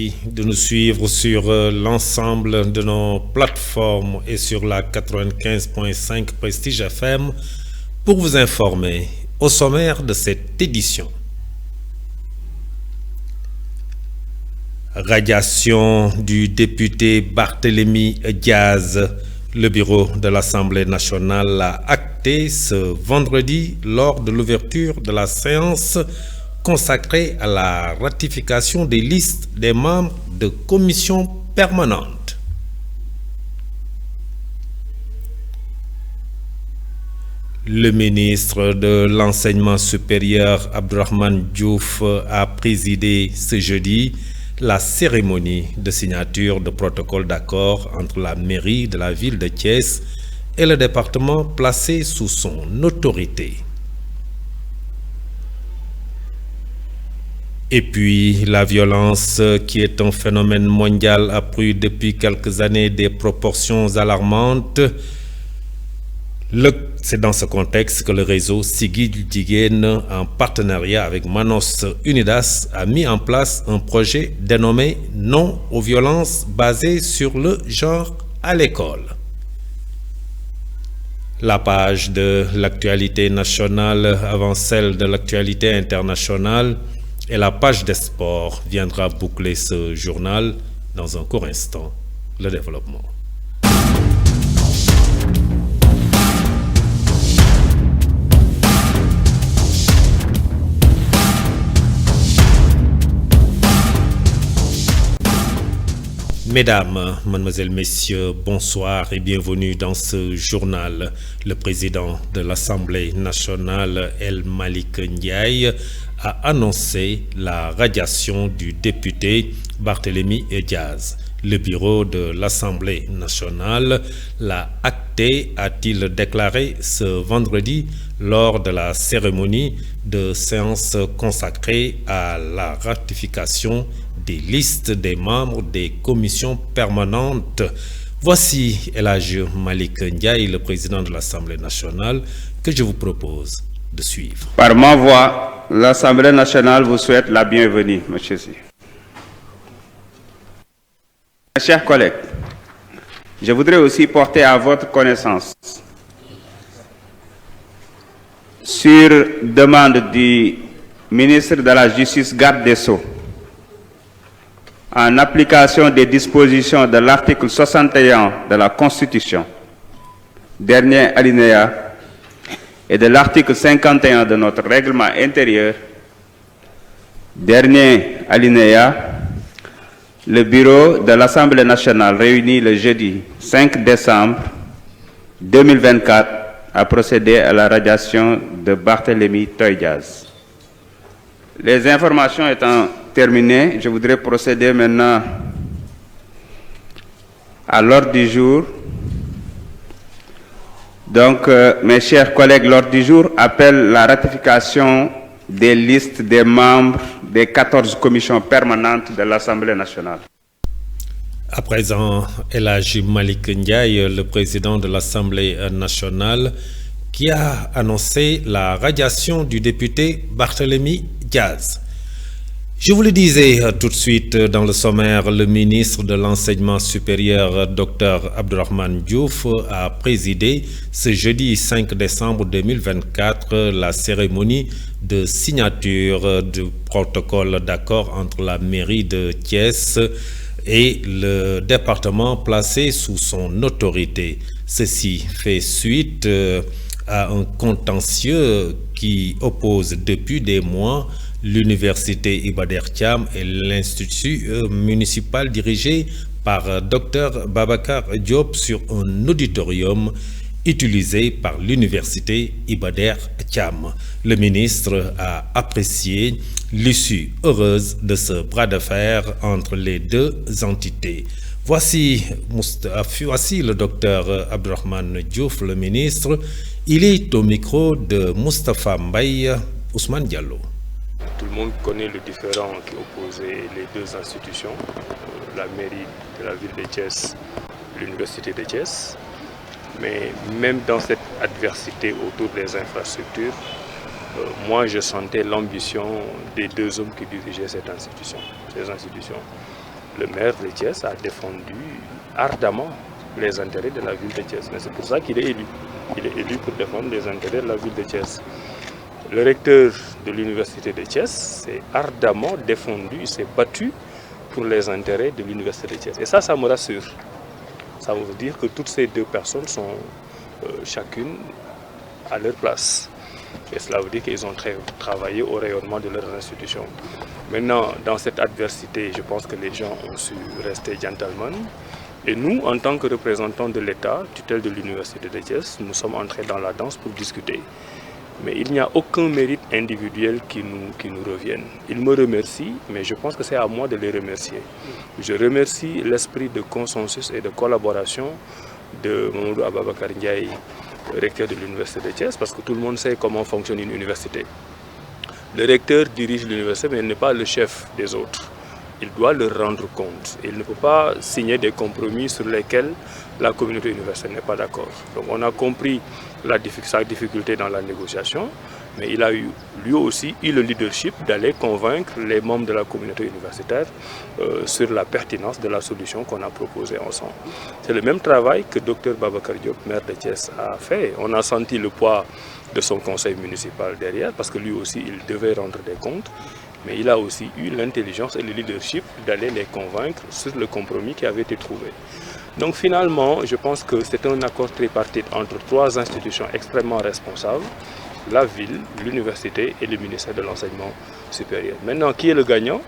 Merci de nous suivre sur l'ensemble de nos plateformes et sur la 95.5 Prestige FM pour vous informer au sommaire de cette édition. Radiation du député Barthélémy Diaz. Le bureau de l'Assemblée nationale l'a acté ce vendredi lors de l'ouverture de la séance consacrée à la ratification des listes des membres de commissions permanentes. Le ministre de l'Enseignement supérieur, Abdourahmane Diouf, a présidé ce jeudi la cérémonie de signature de protocole d'accord entre la mairie de la ville de Thiès et le département placé sous son autorité. Et puis, la violence, qui est un phénomène mondial, a pris depuis quelques années des proportions alarmantes. C'est dans ce contexte que le réseau Siggil Jigéen, en partenariat avec Manos Unidas, a mis en place un projet dénommé « Non aux violences basées sur le genre à l'école ». La page de l'actualité nationale avant celle de l'actualité internationale et la page des sports viendra boucler ce journal. Dans un court instant, le développement. Mesdames, Mademoiselles, Messieurs, bonsoir et bienvenue dans ce journal. Le président de l'Assemblée nationale, El Malick Ndiaye, a annoncé la radiation du député Barthélémy Diaz. Le bureau de l'Assemblée nationale l'a acté, a-t-il déclaré ce vendredi lors de la cérémonie de séance consacrée à la ratification des listes des membres des commissions permanentes. Voici El Malick Ndiaye, le président de l'Assemblée nationale, que je vous propose de suivre. Par ma voix, l'Assemblée nationale vous souhaite la bienvenue, monsieur Sy. Mes chers collègues, je voudrais aussi porter à votre connaissance, sur demande du ministre de la Justice, garde des Sceaux, en application des dispositions de l'article 61 de la Constitution, dernier alinéa, et de l'article 51 de notre règlement intérieur, dernier alinéa, le bureau de l'Assemblée nationale réuni le jeudi 5 décembre 2024 a procédé à la radiation de Barthélémy Diaz. Les informations étant terminées, je voudrais procéder maintenant à l'ordre du jour. Donc, mes chers collègues, l'ordre du jour appelle la ratification des listes des membres des 14 commissions permanentes de l'Assemblée nationale. À présent, El Malick Ndiaye, le président de l'Assemblée nationale, qui a annoncé la radiation du député Barthélémy Diaz. Je vous le disais tout de suite dans le sommaire, le ministre de l'Enseignement supérieur, Dr Abdourahmane Diouf, a présidé ce jeudi 5 décembre 2024 la cérémonie de signature du protocole d'accord entre la mairie de Thiès et le département placé sous son autorité. Ceci fait suite à un contentieux qui oppose depuis des mois l'université Iba Der Thiam et l'institut municipal dirigé par Dr Babacar Diop sur un auditorium utilisé par l'université Iba Der Thiam. Le ministre a apprécié l'issue heureuse de ce bras de fer entre les deux entités. Voici le docteur Abdourahmane Diouf, le ministre. Il est au micro de Moustapha Mbaye, Ousmane Diallo. Tout le monde connaît le différend qui opposait les deux institutions, la mairie de la ville de Thiès, l'université de Thiès. Mais même dans cette adversité autour des infrastructures, moi je sentais l'ambition des deux hommes qui dirigeaient ces institutions. le maire de Thiès a défendu ardemment les intérêts de la ville de Thiès. Mais c'est pour ça qu'il est élu. Il est élu pour défendre les intérêts de la ville de Thiès. Le recteur de l'université de Thiès s'est ardemment défendu, s'est battu pour les intérêts de l'université de Thiès. Et ça me rassure. Ça veut dire que toutes ces deux personnes sont chacune à leur place. Et cela veut dire qu'ils ont travaillé au rayonnement de leur institution. Maintenant, dans cette adversité, je pense que les gens ont su rester gentlemen. Et nous, en tant que représentants de l'État, tutelle de l'université de Thiès, nous sommes entrés dans la danse pour discuter. Mais il n'y a aucun mérite individuel qui nous revienne. Ils me remercient, mais je pense que c'est à moi de les remercier. Je remercie l'esprit de consensus et de collaboration de Mamadou Ababakar Ndiaye, recteur de l'université de Thiès, parce que tout le monde sait comment fonctionne une université. Le recteur dirige l'université, mais il n'est pas le chef des autres. Il doit leur rendre compte. Il ne peut pas signer des compromis sur lesquels la communauté universitaire n'est pas d'accord. Donc on a compris sa difficulté dans la négociation, mais il a lui aussi eu le leadership d'aller convaincre les membres de la communauté universitaire sur la pertinence de la solution qu'on a proposée ensemble. C'est le même travail que Dr Babacar Diop, maire de Thiès, a fait. On a senti le poids de son conseil municipal derrière, parce que lui aussi, il devait rendre des comptes. Mais il a aussi eu l'intelligence et le leadership d'aller les convaincre sur le compromis qui avait été trouvé. Donc finalement, je pense que c'est un accord tripartite entre trois institutions extrêmement responsables, la ville, l'université et le ministère de l'enseignement supérieur. Maintenant, qui est le gagnant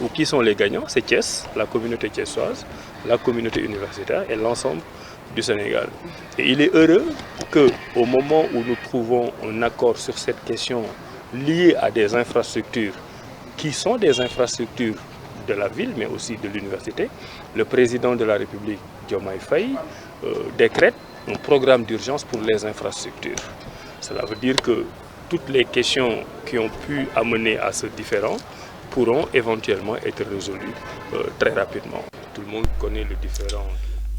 ou qui sont les gagnants? C'est Thiès, la communauté thiessoise, la communauté universitaire et l'ensemble du Sénégal. Et il est heureux qu'au moment où nous trouvons un accord sur cette question liées à des infrastructures qui sont des infrastructures de la ville, mais aussi de l'université, le président de la République, Diomaye Faye, décrète un programme d'urgence pour les infrastructures. Cela veut dire que toutes les questions qui ont pu amener à ce différend pourront éventuellement être résolues très rapidement. Tout le monde connaît le différend.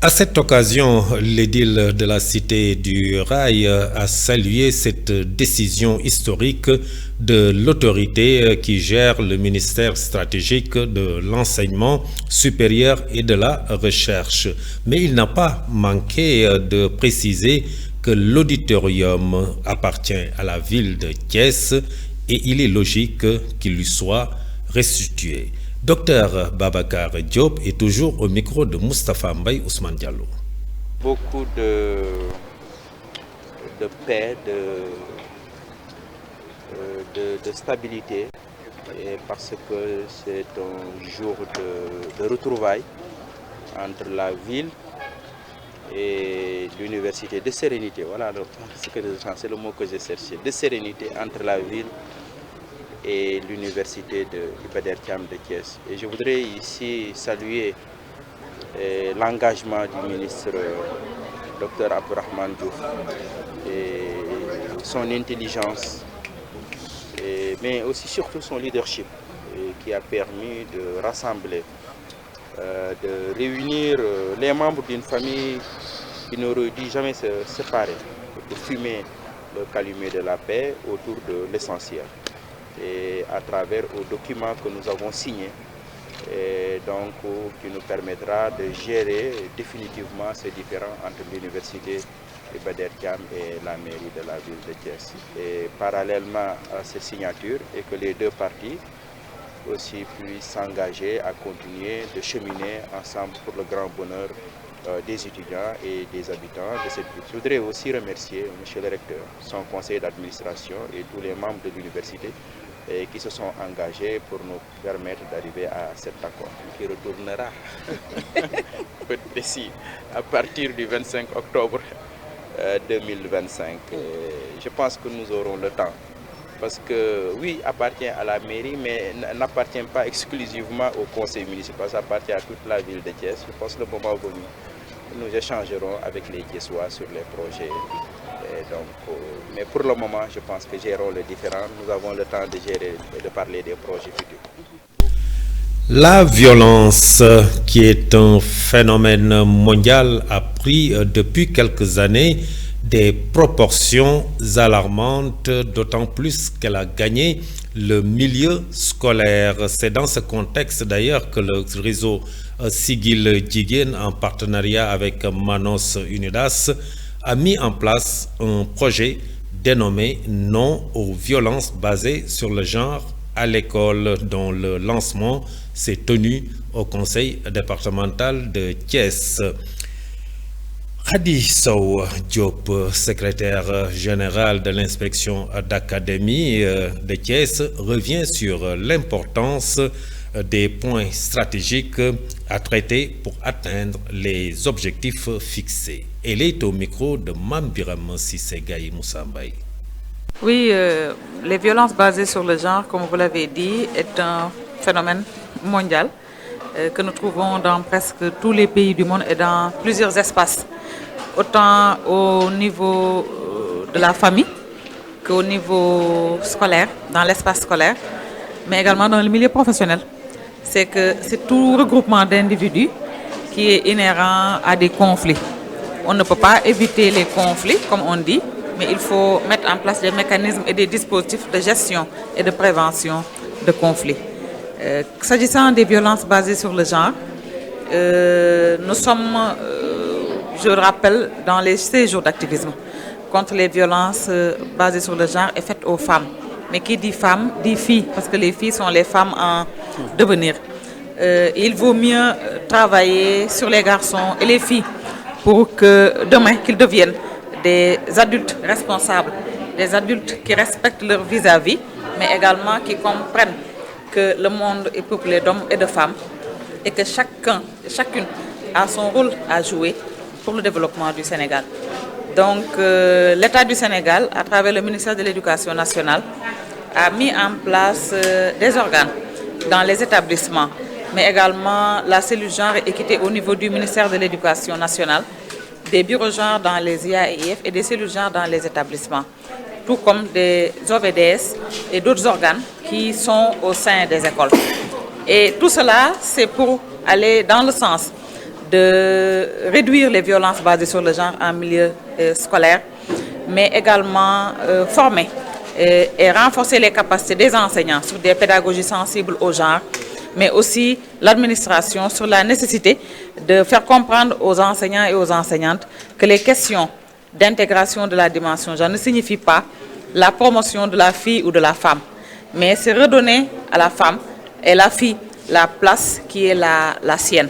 À cette occasion, l'édile de la Cité du Rail a salué cette décision historique de l'autorité qui gère le ministère stratégique de l'enseignement supérieur et de la recherche. Mais il n'a pas manqué de préciser que l'auditorium appartient à la ville de Thiès et il est logique qu'il lui soit restitué. Docteur Babacar Diop est toujours au micro de Moustapha Mbaye Ousmane Diallo. Beaucoup de paix, de stabilité, et parce que c'est un jour de retrouvailles entre la ville et l'université, de sérénité. Voilà, c'est le mot que j'ai cherché, de sérénité entre la ville et l'université de Iba Der Thiam de Thiès. Et je voudrais ici saluer l'engagement du ministre Dr Abdourahmane Diouf et son intelligence, mais aussi surtout son leadership qui a permis de rassembler, de réunir les membres d'une famille qui n'aurait dû jamais se séparer, de fumer le calumet de la paix autour de l'essentiel. Et à travers un document que nous avons signé, donc qui nous permettra de gérer définitivement ces différends entre l'université Iba Der Thiam et la mairie de la ville de Thiès. Et parallèlement à ces signatures, et que les deux parties aussi puissent s'engager à continuer de cheminer ensemble pour le grand bonheur des étudiants et des habitants de cette ville. Je voudrais aussi remercier M. le recteur, son conseil d'administration et tous les membres de l'université qui se sont engagés pour nous permettre d'arriver à cet accord. Qui retournera d'ici à partir du 25 octobre 2025. Je pense que nous aurons le temps. Parce que oui, appartient à la mairie, mais n'appartient pas exclusivement au conseil municipal, ça appartient à toute la ville de Thiès. Je pense que le moment venu, nous échangerons avec les Thiessois sur les projets. Donc, mais pour le moment, je pense que gérons les différends. Nous avons le temps de gérer et de parler des projets futurs. La violence, qui est un phénomène mondial, a pris depuis quelques années des proportions alarmantes, d'autant plus qu'elle a gagné le milieu scolaire. C'est dans ce contexte d'ailleurs que le réseau Siggil Jigéen, en partenariat avec Manos Unidas, a mis en place un projet dénommé Non aux violences basées sur le genre à l'école, dont le lancement s'est tenu au conseil départemental de Thiès. Khady Sow Diop, secrétaire général de l'inspection d'académie de Thiès, revient sur l'importance des points stratégiques à traiter pour atteindre les objectifs fixés. Elle est au micro de Mame Biram Cissé Gaye Moussa Mbaye. Oui, les violences basées sur le genre, comme vous l'avez dit, est un phénomène mondial que nous trouvons dans presque tous les pays du monde et dans plusieurs espaces, autant au niveau de la famille qu'au niveau scolaire, dans l'espace scolaire, mais également dans le milieu professionnel. C'est que c'est tout regroupement d'individus qui est inhérent à des conflits. On ne peut pas éviter les conflits, comme on dit, mais il faut mettre en place des mécanismes et des dispositifs de gestion et de prévention de conflits. S'agissant des violences basées sur le genre, nous sommes, je le rappelle, dans les séjours d'activisme contre les violences basées sur le genre et faites aux femmes. Mais qui dit femme, dit fille, parce que les filles sont les femmes en devenir. Il vaut mieux travailler sur les garçons et les filles pour que demain, qu'ils deviennent des adultes responsables, des adultes qui respectent leur vis-à-vis, mais également qui comprennent que le monde est peuplé d'hommes et de femmes et que chacune a son rôle à jouer pour le développement du Sénégal. Donc l'État du Sénégal, à travers le ministère de l'Éducation nationale, a mis en place des organes dans les établissements, mais également la cellule genre et équité au niveau du ministère de l'Éducation nationale, des bureaux genre dans les IAIF et des cellules genre dans les établissements, tout comme des OVDS et d'autres organes qui sont au sein des écoles. Et tout cela, c'est pour aller dans le sens de réduire les violences basées sur le genre en milieu scolaire, mais également former et renforcer les capacités des enseignants sur des pédagogies sensibles au genre, mais aussi l'administration sur la nécessité de faire comprendre aux enseignants et aux enseignantes que les questions d'intégration de la dimension genre ne signifient pas la promotion de la fille ou de la femme, mais c'est redonner à la femme et la fille la place qui est la sienne,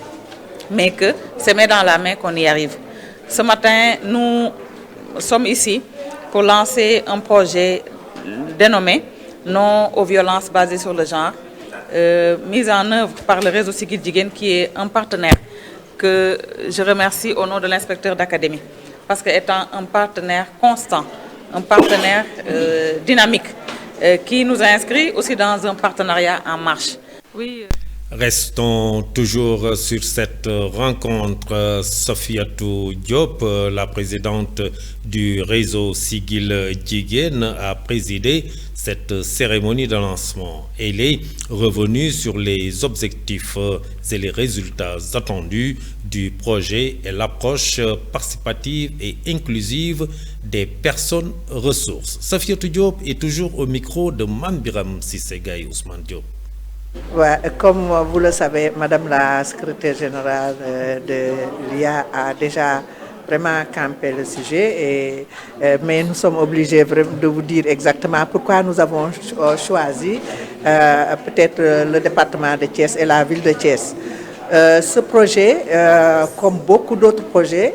mais que c'est main dans la main qu'on y arrive. Ce matin, nous sommes ici pour lancer un projet dénommé Non aux violences basées sur le genre, mise en œuvre par le réseau Siggil Jigéen, qui est un partenaire que je remercie au nom de l'inspecteur d'académie, parce qu'étant un partenaire constant, un partenaire dynamique, qui nous a inscrits aussi dans un partenariat en marche. Oui. Restons toujours sur cette rencontre. Sofiatou Diop, la présidente du réseau Siggil Jigéen, a présidé cette cérémonie de lancement. Elle est revenue sur les objectifs et les résultats attendus du projet et l'approche participative et inclusive des personnes ressources. Sofiatou Diop est toujours au micro de Mame Biram Cissé Gaye Ousmane Diop. Ouais, comme vous le savez, Madame la secrétaire générale de l'IA a déjà vraiment campé le sujet, mais nous sommes obligés de vous dire exactement pourquoi nous avons choisi peut-être le département de Thiès et la ville de Thiès. Ce projet, comme beaucoup d'autres projets,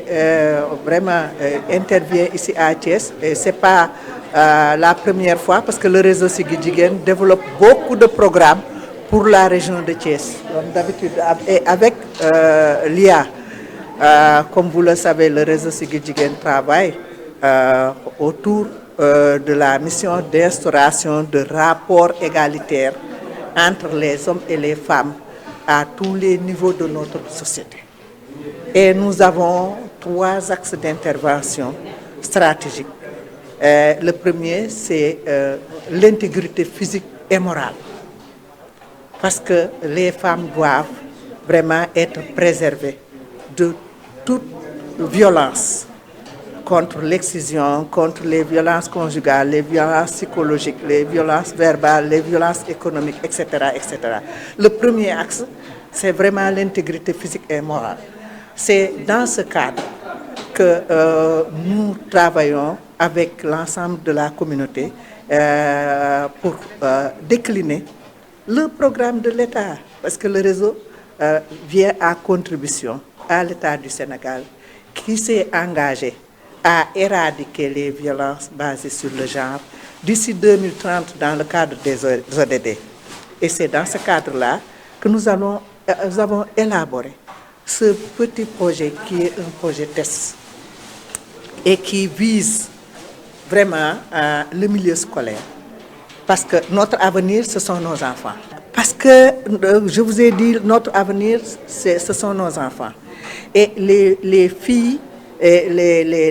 vraiment intervient ici à Thiès, et ce n'est pas la première fois, parce que le réseau Siggil Jigéen développe beaucoup de programmes pour la région de Thiès. D'habitude, avec l'IA, comme vous le savez, le réseau Siggil Jigéen travaille autour de la mission d'instauration de rapports égalitaires entre les hommes et les femmes à tous les niveaux de notre société. Et nous avons 3 axes d'intervention stratégiques. Le premier, c'est l'intégrité physique et morale, parce que les femmes doivent vraiment être préservées de toute violence contre l'excision, contre les violences conjugales, les violences psychologiques, les violences verbales, les violences économiques, etc., etc. Le premier axe, c'est vraiment l'intégrité physique et morale. C'est dans ce cadre que nous travaillons avec l'ensemble de la communauté pour décliner le programme de l'État, parce que le réseau vient à contribution à l'État du Sénégal qui s'est engagé à éradiquer les violences basées sur le genre d'ici 2030 dans le cadre des ODD. Et c'est dans ce cadre-là que nous avons élaboré ce petit projet qui est un projet test et qui vise vraiment le milieu scolaire. Parce que notre avenir, ce sont nos enfants. Parce que, je vous ai dit, notre avenir, ce sont nos enfants. Et les filles et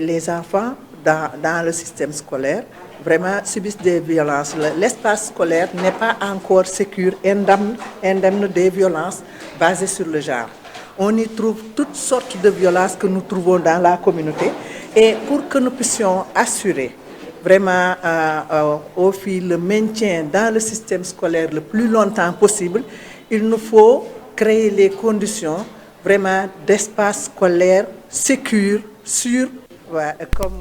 les enfants dans le système scolaire, vraiment subissent des violences. L'espace scolaire n'est pas encore sécure, indemne des violences basées sur le genre. On y trouve toutes sortes de violences que nous trouvons dans la communauté. Et pour que nous puissions assurer vraiment aux filles le maintien dans le système scolaire le plus longtemps possible, il nous faut créer les conditions vraiment d'espace scolaire sécure, sûr, comme...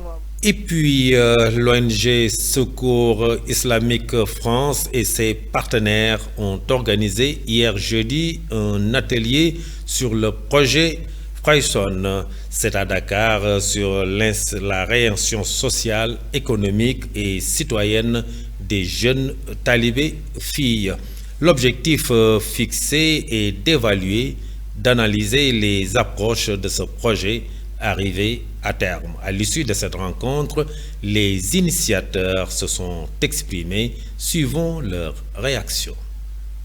Et puis, l'ONG Secours Islamique France et ses partenaires ont organisé hier jeudi un atelier sur le projet Freyson. C'est à Dakar sur la réinsertion sociale, économique et citoyenne des jeunes talibés filles. L'objectif fixé est d'évaluer, d'analyser les approches de ce projet arrivé à terme. À l'issue de cette rencontre, les initiateurs se sont exprimés suivant leur réaction.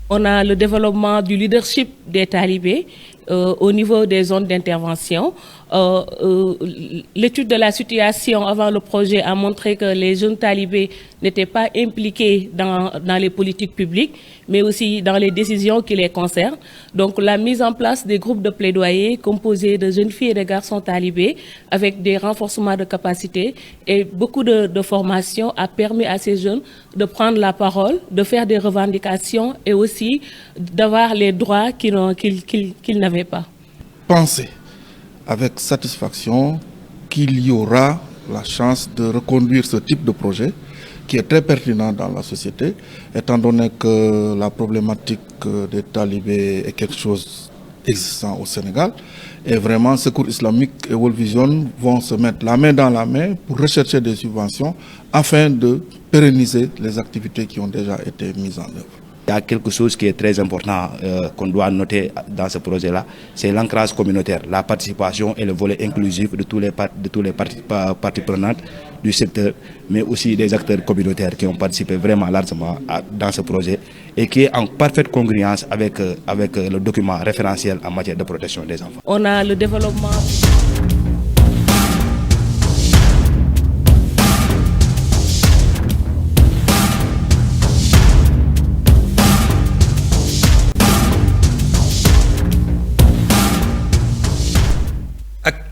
On a le développement du leadership des talibés au niveau des zones d'intervention. L'étude de la situation avant le projet a montré que les jeunes talibés n'étaient pas impliqués dans les politiques publiques, mais aussi dans les décisions qui les concernent. Donc la mise en place des groupes de plaidoyer composés de jeunes filles et de garçons talibés avec des renforcements de capacités et beaucoup de formation a permis à ces jeunes de prendre la parole, de faire des revendications et aussi d'avoir les droits qu'ils n'avaient pas. Pensez avec satisfaction qu'il y aura la chance de reconduire ce type de projet qui est très pertinent dans la société, étant donné que la problématique des talibés est quelque chose existant au Sénégal. Et vraiment, Secours Islamique et World Vision vont se mettre la main dans la main pour rechercher des subventions afin de pérenniser les activités qui ont déjà été mises en œuvre. Il y a quelque chose qui est très important qu'on doit noter dans ce projet-là, c'est l'ancrage communautaire, la participation et le volet inclusif de tous les parties prenantes du secteur, mais aussi des acteurs communautaires qui ont participé vraiment largement dans ce projet et qui est en parfaite congruence avec le document référentiel en matière de protection des enfants. On a le développement...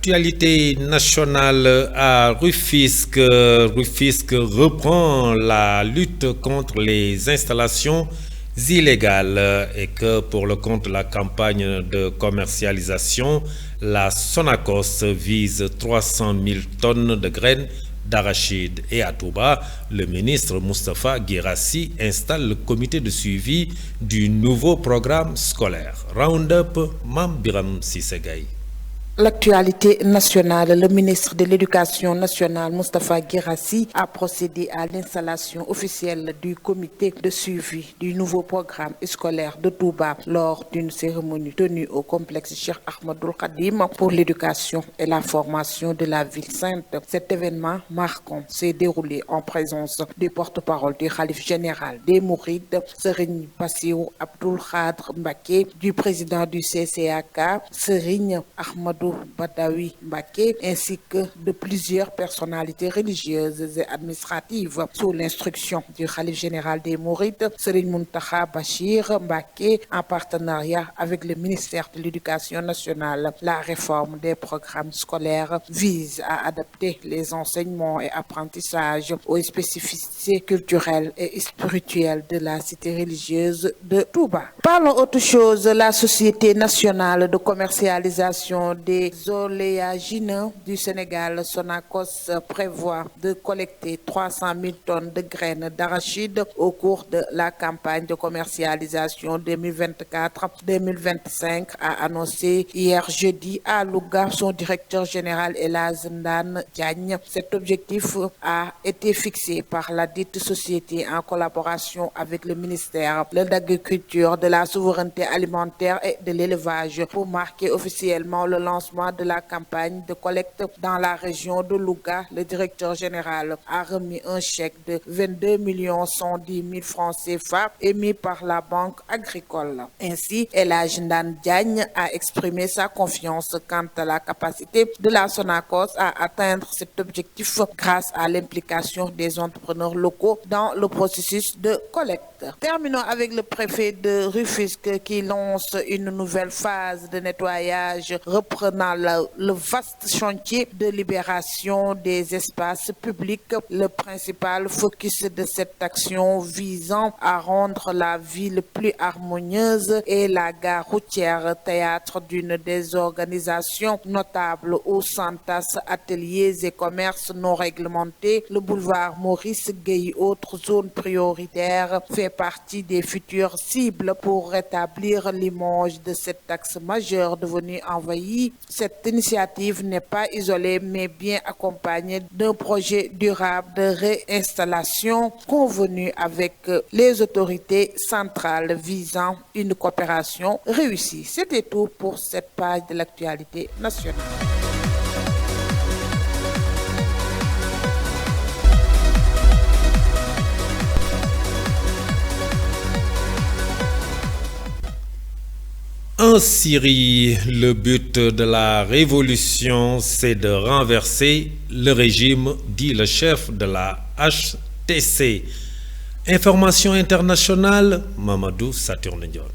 Actualité nationale à Rufisque. Rufisque reprend la lutte contre les installations illégales et que pour le compte de la campagne de commercialisation, la Sonacos vise 300 000 tonnes de graines d'arachide. Et à Touba, le ministre Moustapha Guirassy installe le comité de suivi du nouveau programme scolaire. Roundup, Mam Biram Sissegay. L'actualité nationale, le ministre de l'Éducation nationale, Moustapha Guirassy, a procédé à l'installation officielle du comité de suivi du nouveau programme scolaire de Touba lors d'une cérémonie tenue au complexe Cheikh Ahmadoul Khadim pour l'éducation et la formation de la ville sainte. Cet événement marquant s'est déroulé en présence du porte-parole du Khalife général des Mourides, Serigne Bassirou Abdoul Khadr Mbacké, du président du CCAK, Serigne Ahmadou Ahmadou Badawi Mbacké ainsi que de plusieurs personnalités religieuses et administratives sous l'instruction du khalife général des Mourides, Serigne Mountakha Bachir Mbacké, en partenariat avec le ministère de l'Éducation nationale. La réforme des programmes scolaires vise à adapter les enseignements et apprentissages aux spécificités culturelles et spirituelles de la cité religieuse de Touba. Parlons autre chose. La Société nationale de commercialisation des oléagineux du Sénégal, Sonacos, prévoit de collecter 300 000 tonnes de graines d'arachide au cours de la campagne de commercialisation 2024-2025, a annoncé hier jeudi à Louga son directeur général Elhadji Ndane Diagne. Cet objectif a été fixé par la dite société en collaboration avec le ministère de l'Agriculture, de la souveraineté alimentaire et de l'élevage pour marquer officiellement le lancement de la campagne de collecte dans la région de Louga. Le directeur général a remis un chèque de 22 110 000 francs CFA émis par la Banque agricole. Ainsi, Elhadji Ndane Diagne a exprimé sa confiance quant à la capacité de la Sonacos à atteindre cet objectif grâce à l'implication des entrepreneurs locaux dans le processus de collecte. Terminons avec le préfet de Rufisque qui lance une nouvelle phase de nettoyage reprenant le vaste chantier de libération des espaces publics. Le principal focus de cette action visant à rendre la ville plus harmonieuse et la gare routière théâtre d'une désorganisation notable où s'entassent ateliers et commerces non réglementés. Le boulevard Maurice Gueye, autre zone prioritaire, fait partie des futures cibles pour rétablir l'image de cet axe majeur devenu envahi. Cette initiative n'est pas isolée mais bien accompagnée d'un projet durable de réinstallation convenu avec les autorités centrales visant une coopération réussie. C'était tout pour cette page de l'actualité nationale. En Syrie, le but de la révolution, c'est de renverser le régime, dit le chef de la HTC. Information internationale, Mamadou Saturne-Dione.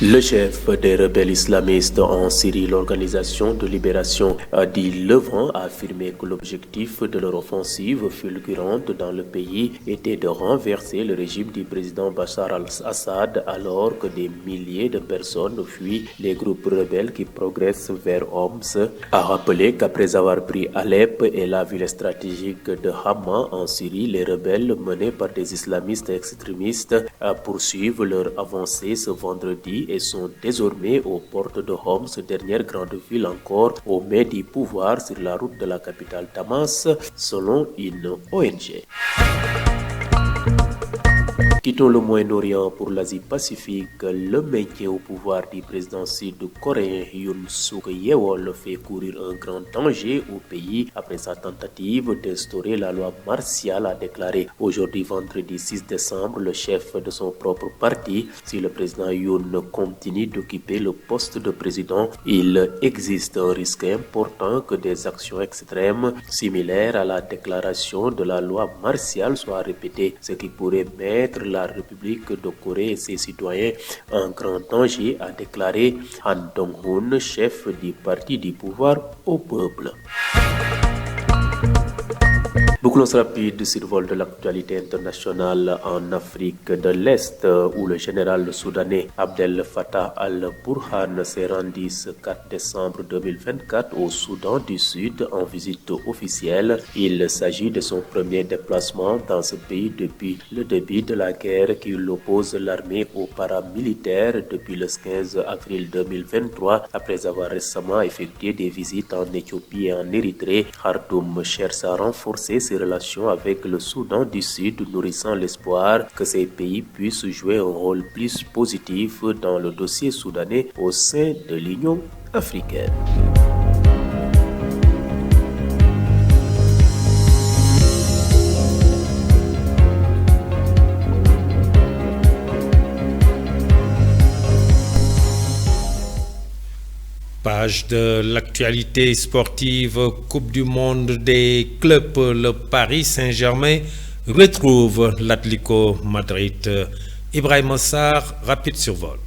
Le chef des rebelles islamistes en Syrie, l'Organisation de libération du Levant, a affirmé que l'objectif de leur offensive fulgurante dans le pays était de renverser le régime du président Bachar al-Assad alors que des milliers de personnes fuient les groupes rebelles qui progressent vers Homs. A rappelé qu'après avoir pris Alep et la ville stratégique de Hama en Syrie, les rebelles menés par des islamistes extrémistes poursuivent leur avancée ce vendredi et sont désormais aux portes de Homs, dernière grande ville encore au mai du pouvoir sur la route de la capitale Damas, selon une ONG. Quittons le Moyen-Orient pour l'Asie-Pacifique. Le maintien au pouvoir du président sud-coréen Yoon Suk-yeol fait courir un grand danger au pays après sa tentative d'instaurer la loi martiale, a déclaré aujourd'hui vendredi 6 décembre le chef de son propre parti. Si le président Yoon continue d'occuper le poste de président, il existe un risque important que des actions extrêmes similaires à la déclaration de la loi martiale soient répétées, ce qui pourrait mettre la République de Corée et ses citoyens en grand danger, a déclaré Han Dong-hoon, chef du parti du pouvoir au peuple. Bouclons rapide survol de l'actualité internationale en Afrique de l'Est où le général soudanais Abdel Fattah al-Burhan s'est rendu ce 4 décembre 2024 au Soudan du Sud en visite officielle. Il s'agit de son premier déplacement dans ce pays depuis le début de la guerre qui oppose l'armée aux paramilitaires depuis le 15 avril 2023 après avoir récemment effectué des visites en Éthiopie et en Érythrée. Khartoum cherche à renforcer ses relations avec le Soudan du Sud, nourrissant l'espoir que ces pays puissent jouer un rôle plus positif dans le dossier soudanais au sein de l'Union africaine. Page page de l'actualité sportive, Coupe du monde des clubs, le Paris Saint-Germain retrouve l'Atlético Madrid. Ibrahima Sarr, rapide survol.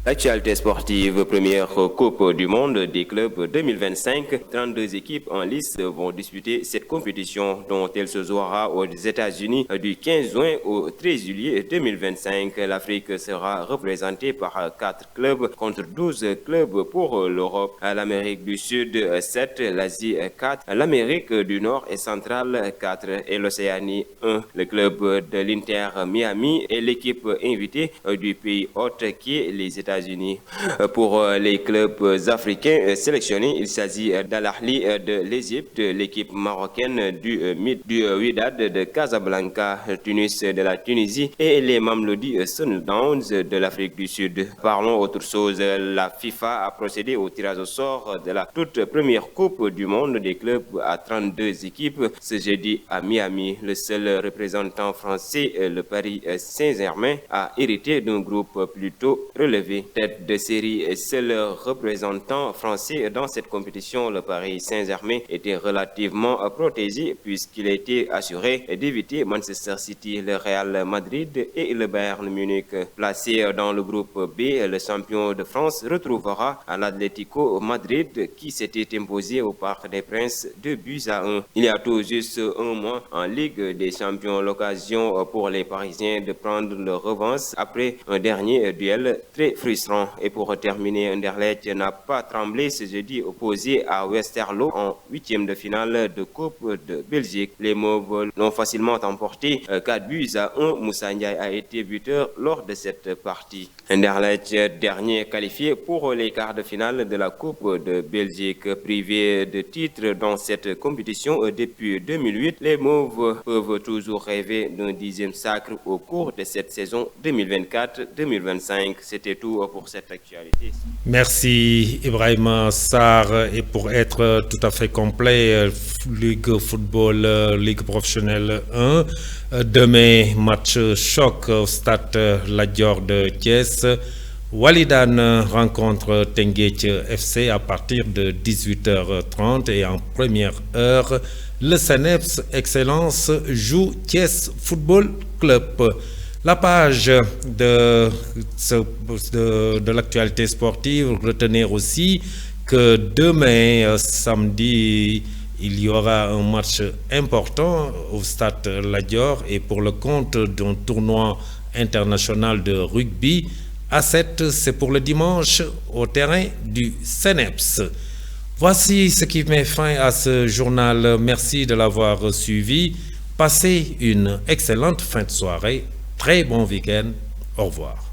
Actualité sportive, première Coupe du monde des clubs 2025. 32 équipes en lice vont disputer cette compétition dont elle se jouera aux États-Unis du 15 juin au 13 juillet 2025. L'Afrique sera représentée par 4 clubs contre 12 clubs pour l'Europe, l'Amérique du Sud 7, l'Asie 4, l'Amérique du Nord et centrale 4 et l'Océanie 1. Le club de l'Inter Miami est l'équipe invitée du pays hôte qui est les États-Unis. Pour les clubs africains sélectionnés, il s'agit d'Al Ahly de l'Égypte, l'équipe marocaine du Wydad de Casablanca, Tunis de la Tunisie et les Mamelodi Sundowns de l'Afrique du Sud. Parlons autre chose, la FIFA a procédé au tirage au sort de la toute première Coupe du monde des clubs à 32 équipes ce jeudi à Miami. Le seul représentant français, le Paris Saint-Germain, a hérité d'un groupe plutôt relevé. Tête de série et seul représentant français dans cette compétition, le Paris Saint-Germain était relativement protégé puisqu'il était assuré d'éviter Manchester City, le Real Madrid et le Bayern Munich. Placé dans le groupe B, le champion de France retrouvera l'Atlético Madrid qui s'était imposé au Parc des Princes 2-1. Il y a tout juste un mois en Ligue des Champions, l'occasion pour les Parisiens de prendre leur revanche après un dernier duel très frustrant. Et pour terminer, Anderlecht n'a pas tremblé ce jeudi opposé à Westerlo en 8e de finale de Coupe de Belgique. Les Mauves l'ont facilement emporté 4-1. Moussa Ndiaye a été buteur lors de cette partie. Anderlecht, dernier qualifié pour les quarts de finale de la Coupe de Belgique. Privé de titre dans cette compétition depuis 2008, les Mauves peuvent toujours rêver d'un 10e sacre au cours de cette saison 2024-2025. C'était tout pour cette actualité. Merci Ibrahima Sarr. Et pour être tout à fait complet, Ligue football, Ligue professionnelle 1, demain match choc au stade Lat Dior de Thiès. Walidane rencontre Teungueth FC à partir de 18h30 et en première heure, le CNEPS Excellence joue Thiès Football Club. La page de l'actualité sportive, retenir aussi que demain, samedi, il y aura un match important au stade Lat Dior et pour le compte d'un tournoi international de rugby. A7, c'est pour le dimanche au terrain du CNEPS. Voici ce qui met fin à ce journal. Merci de l'avoir suivi. Passez une excellente fin de soirée. Très bon week-end. Au revoir.